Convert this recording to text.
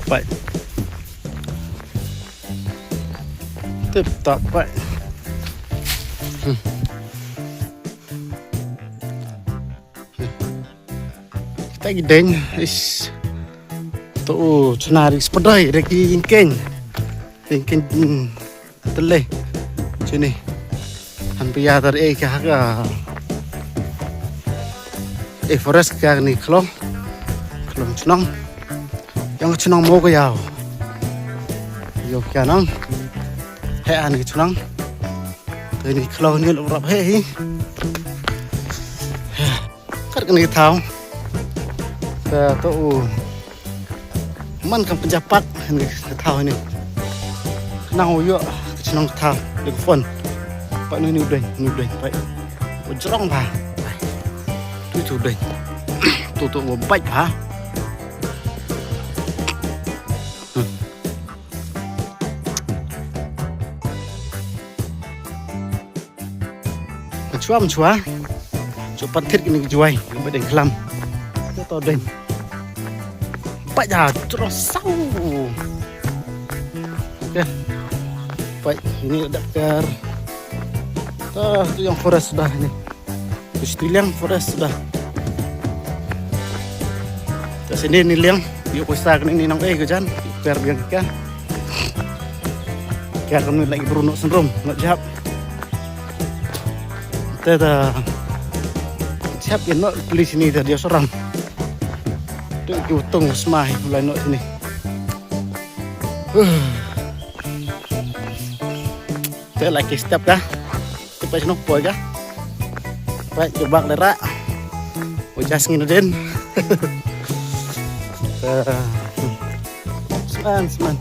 vậy tiếp tục vậy. Kita gideng is tu cenari sepedai lagi ingken tele sini hampir ya dari kah forest kah ni kelong cenang yang cenang mau ke yau yo kah nang an cái cenang từ ni kelong ni lurap hei kat cái ni thau tu man kan penjapat ni thau ni nang yo cenang thau được phun pak ni udah baik ujrong ba tu deh tu mau baik ha chua cepat thit ini juai badan kelam tu deh baik dah terus sau okay. Baik ini dekat tu yang forest sudah ini Liang forest sudah. Terus ini liang, yuk pusat ini nang kejan, biar kita. Kita kami lagi berunuk sendrom, nak jawab. Kita siap ya nak beli sini dah dia seorang. Tu utang semai mulai nak sini. Kita lagi step dah. Kita sini boy kah? Baik, coba lera. Ujas ngin seman.